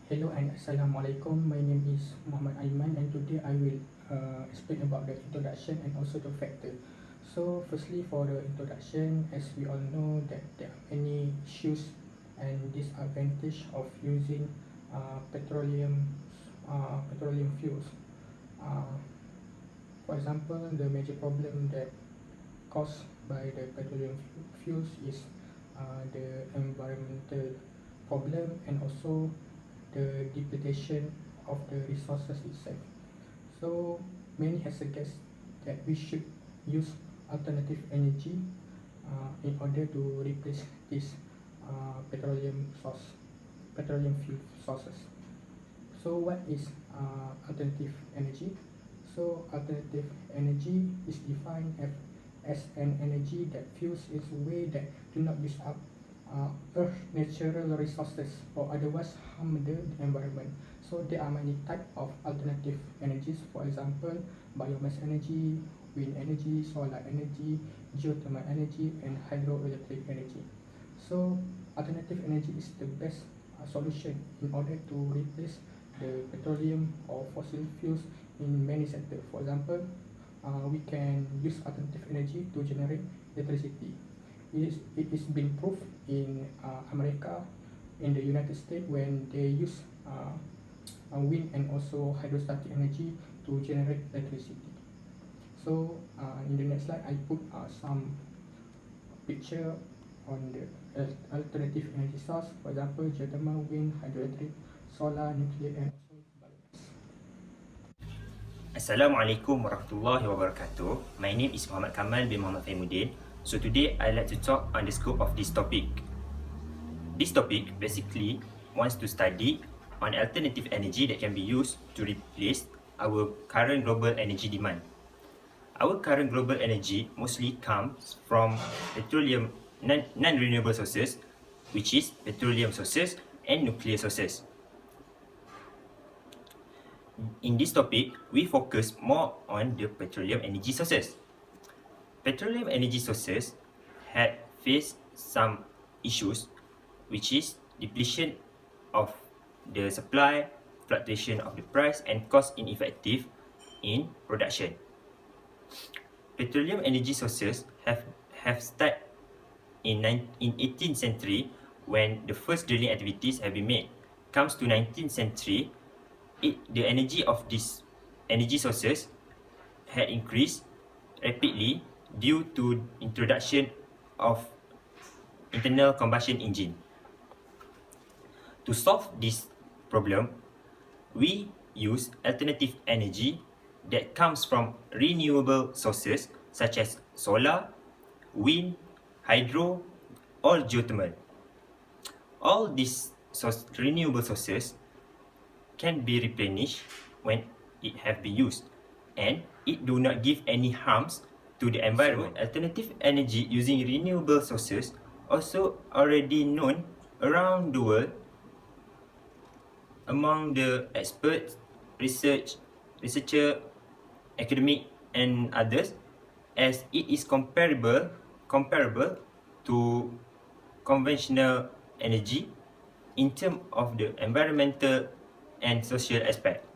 Hello and Assalamualaikum. My name is Mohammad Aiman, and today I will explain about the introduction and also the factor. So firstly, for the introduction, as we all know that there are many issues and disadvantage of using petroleum fuels. Uh, for example, the major problem that caused by the petroleum fuels is the environmental problem and also the depletion of the resources itself. So many has suggested that we should use alternative energy in order to replace this petroleum fuel sources. So what is alternative energy? So alternative energy is defined as an energy that fuels its way that do not use up Earth's natural resources or otherwise harm the environment. So there are many types of alternative energies. For example, biomass energy, wind energy, solar energy, geothermal energy, and hydroelectric energy. So alternative energy is the best solution in order to replace the petroleum or fossil fuels in many sectors. For example, we can use alternative energy to generate electricity. It is been proved in America, in the United States, when they use wind and also hydrostatic energy to generate electricity. So in the next slide, I put some picture on the alternative energy source. For example, geothermal, wind, hydroelectric, solar, nuclear, and also biomass. Assalamualaikum warahmatullahi wabarakatuh. My name is Muhammad Kamal bin Muhammad Fahimuddin. So today I'd like to talk on the scope of this topic. This topic basically wants to study on alternative energy that can be used to replace our current global energy demand. Our current global energy mostly comes from petroleum non-renewable sources, which is petroleum sources and nuclear sources. In this topic, we focus more on the petroleum energy sources. Petroleum energy sources had faced some issues, which is depletion of the supply, fluctuation of the price, and cost ineffective in production. Petroleum energy sources have started in 18th century when the first drilling activities have been made. Comes to 19th century, the energy of these energy sources had increased rapidly due to introduction of internal combustion engine. To solve this problem, we use alternative energy that comes from renewable sources such as solar, wind, hydro, or geothermal. All these renewable sources can be replenished when it have been used, and it do not give any harms to the environment. So, alternative energy using renewable sources also already known around the world among the experts, researcher, academic, and others, as it is comparable to conventional energy in terms of the environmental and social aspect.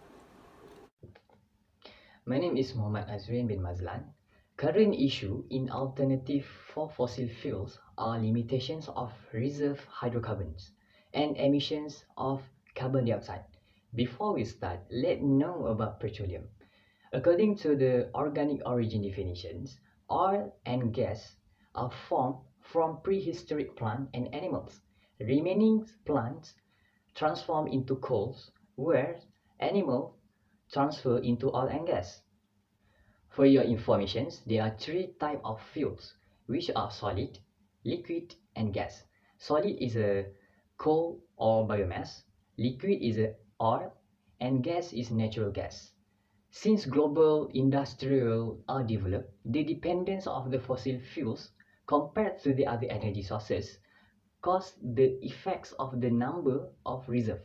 My name is Mohammad Azrien bin Mazlan. Current issue in alternative for fossil fuels are limitations of reserve hydrocarbons and emissions of carbon dioxide. Before we start, let's know about petroleum. According to the organic origin definitions, oil and gas are formed from prehistoric plant and animals. Remaining plants transform into coals, where animal transfer into oil and gas. For your information, there are three types of fuels, which are solid, liquid, and gas. Solid is a coal or biomass, liquid is a oil, and gas is natural gas. Since global industrial are developed, the dependence of the fossil fuels compared to the other energy sources cause the effects of the number of reserve.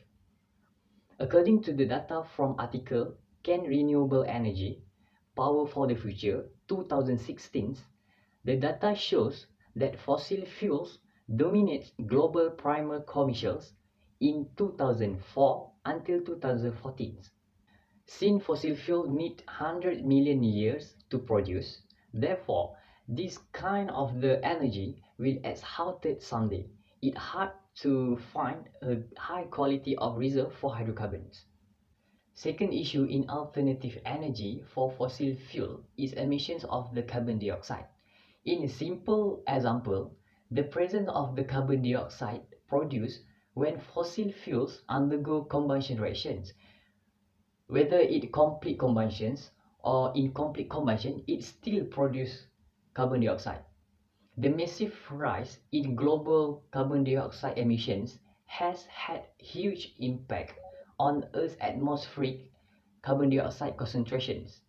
According to the data from article Can Renewable Energy Power for the Future 2016, the data shows that fossil fuels dominate global primary commercials in 2004 until 2014. Since fossil fuel need 100 million years to produce, therefore, this kind of the energy will exhausted someday. It's hard to find a high quality of reserve for hydrocarbons. Second issue in alternative energy for fossil fuel is emissions of the carbon dioxide. In a simple example, the presence of the carbon dioxide produced when fossil fuels undergo combustion reactions, whether it complete combustions or incomplete combustion, it still produces carbon dioxide. The massive rise in global carbon dioxide emissions has had huge impact on Earth's atmospheric carbon dioxide concentrations.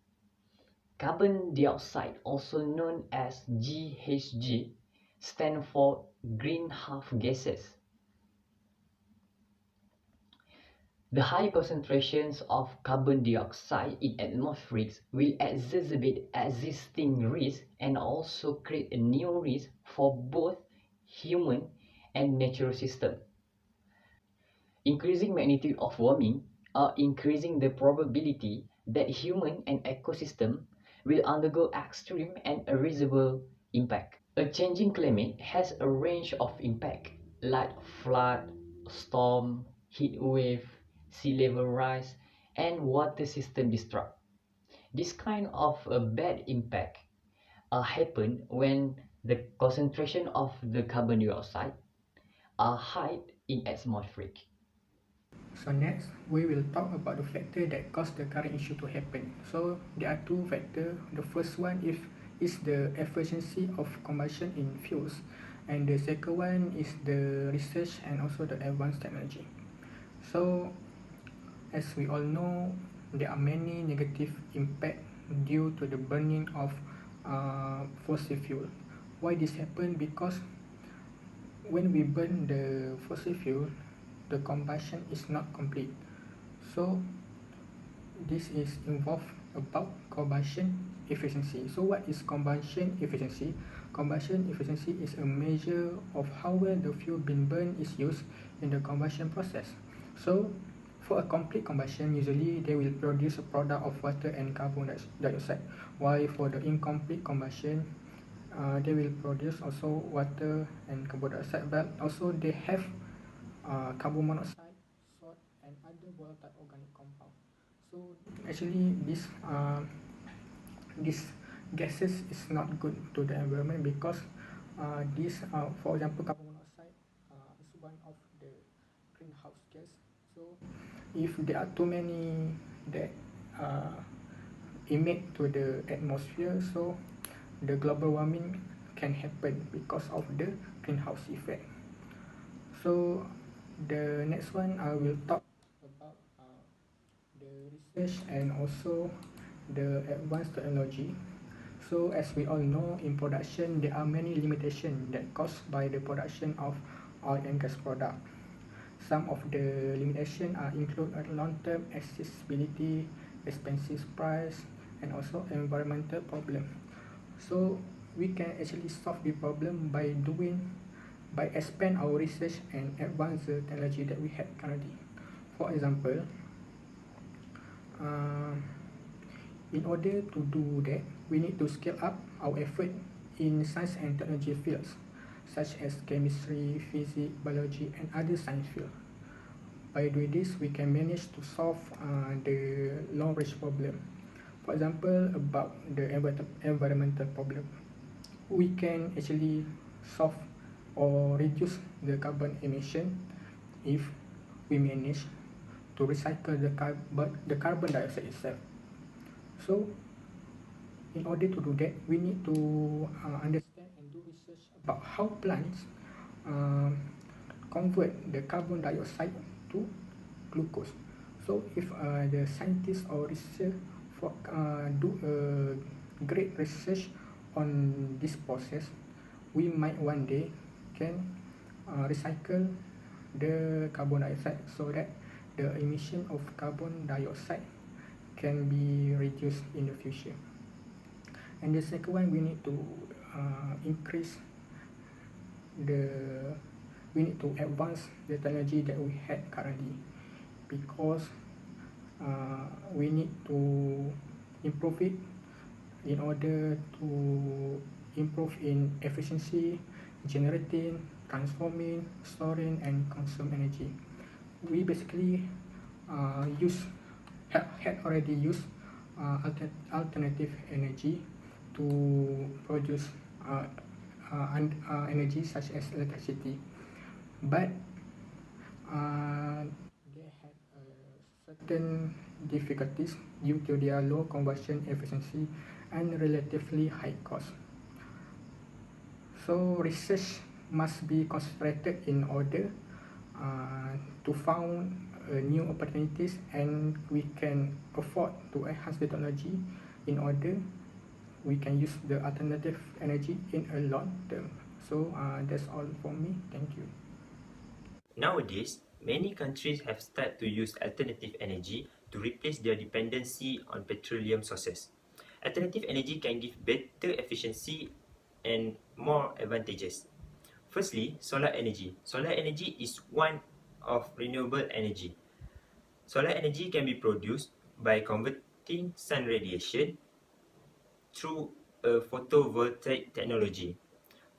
Carbon dioxide, also known as GHG, stand for greenhouse gases. The high concentrations of carbon dioxide in atmospheres will exacerbate existing risks and also create a new risk for both human and natural systems. Increasing magnitude of warming are increasing the probability that human and ecosystem will undergo extreme and irreversible impact. A changing climate has a range of impact like flood, storm, heat wave, sea level rise, and water system disrupt. This kind of a bad impact happen when the concentration of the carbon dioxide are high in atmosphere. So next, we will talk about the factor that cause the current issue to happen. So there are two factors. The first one is the efficiency of combustion in fuels, and the second one is the research and also the advanced technology. So as we all know, there are many negative impact due to the burning of fossil fuel. Why this happen? Because when we burn the fossil fuel, the combustion is not complete. So this is involved about combustion efficiency. So what is combustion efficiency? Combustion efficiency is a measure of how well the fuel being burned is used in the combustion process. So for a complete combustion, usually they will produce a product of water and carbon dioxide, while for the incomplete combustion, they will produce also water and carbon dioxide, but also they have carbon monoxide, salt, and other volatile organic compound. So actually, this gases is not good to the environment because for example, carbon monoxide is one of the greenhouse gas. So if there are too many that emit to the atmosphere, so the global warming can happen because of the greenhouse effect. So the next one I will talk about the research and also the advanced technology. So as we all know, in production there are many limitations that caused by the production of oil and gas product. Some of the limitations include long-term accessibility, expensive price, and also environmental problem. So we can actually solve the problem by expand our research and advance the technology that we have currently. For example, uh, in order to do that, we need to scale up our effort in science and technology fields, such as chemistry, physics, biology, and other science fields. By doing this, we can manage to solve the long-range problem. For example, about the environmental problem, we can actually solve or reduce the carbon emission if we manage to recycle the carbon dioxide itself. So in order to do that, we need to understand and do research about how plants uh, convert the carbon dioxide to glucose. So if the scientists or researchers do a great research on this process, we might one day can recycle the carbon dioxide so that the emission of carbon dioxide can be reduced in the future. And the second one, we need to increase the we need to advance the technology that we had currently, because we need to improve it in order to improve in efficiency, generating, transforming, storing, and consume energy. We basically had already used alternative energy to produce energy such as electricity, but they had certain difficulties due to their low combustion efficiency and relatively high cost. So research must be concentrated in order to found new opportunities, and we can afford to enhance the technology in order we can use the alternative energy in a long term. So that's all for me. Thank you. Nowadays, many countries have started to use alternative energy to replace their dependency on petroleum sources. Alternative energy can give better efficiency and more advantages. Firstly, solar energy. Solar energy is one of renewable energy. Solar energy can be produced by converting sun radiation through a photovoltaic technology.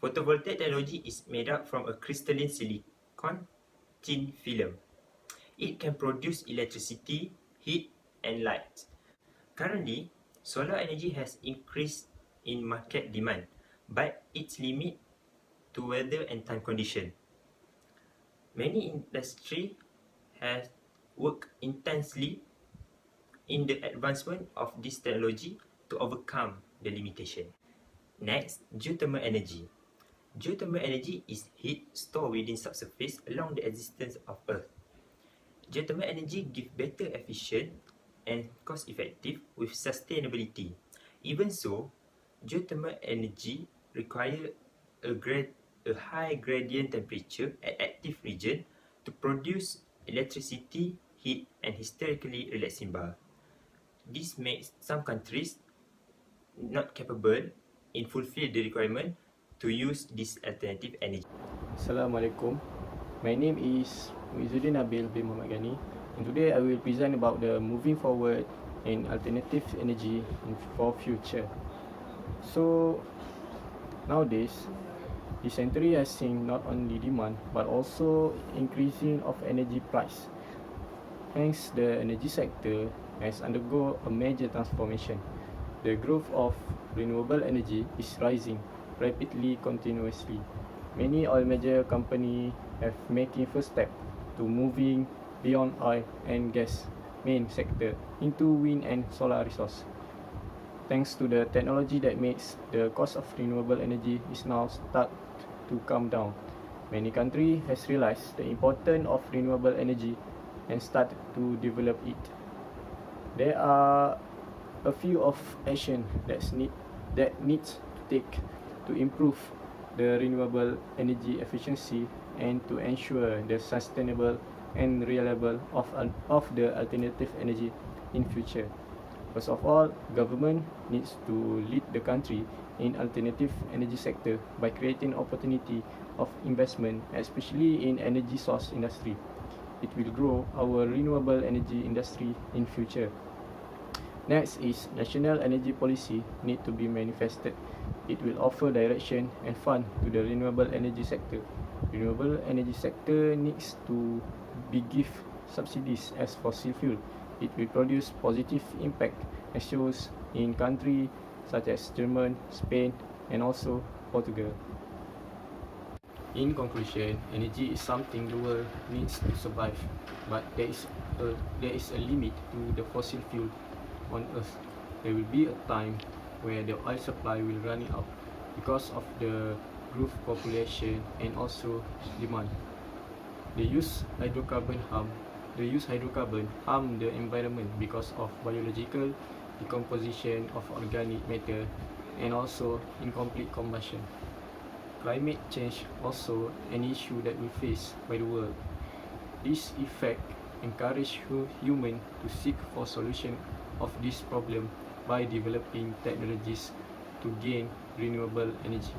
Photovoltaic technology is made up from a crystalline silicon thin film. It can produce electricity, heat, and light. Currently, solar energy has increased in market demand, but its limit to weather and time condition. Many industries have worked intensely in the advancement of this technology to overcome the limitation. Next, geothermal energy. Geothermal energy is heat stored within subsurface along the existence of Earth. Geothermal energy gives better efficient and cost-effective with sustainability. Even so, geothermal energy requires a high gradient temperature at active region to produce electricity, heat, and hysterically relaxing bath. This makes some countries not capable in fulfill the requirement to use this alternative energy. Assalamualaikum. My name is Muizzuddin Nabil bin Mohammad Ghani, and today I will present about the moving forward in alternative energy for future. So nowadays, the century has seen not only demand but also increasing of energy price. Hence, the energy sector has undergone a major transformation. The growth of renewable energy is rising rapidly continuously. Many oil major companies have making first step to moving beyond oil and gas main sector into wind and solar resource. Thanks to the technology that makes the cost of renewable energy is now start to come down. Many countries has realized the importance of renewable energy and start to develop it. There are a few of action that needs to take to improve the renewable energy efficiency and to ensure the sustainable and reliable of the alternative energy in future. First of all, government needs to lead the country in alternative energy sector by creating opportunity of investment, especially in energy source industry. It will grow our renewable energy industry in future. Next is national energy policy need to be manifested. It will offer direction and fund to the renewable energy sector. Renewable energy sector needs to be give subsidies as fossil fuel. It will produce positive impact as shows in countries such as Germany, Spain, and also Portugal. In conclusion, energy is something the world needs to survive, but there is a limit to the fossil fuel on Earth. There will be a time where the oil supply will run out because of the growth population and also demand. The use hydrocarbon harm the environment because of biological decomposition of organic matter and also incomplete combustion. Climate change also an issue that we face by the world. This effect encourage human to seek for solution of this problem by developing technologies to gain renewable energy.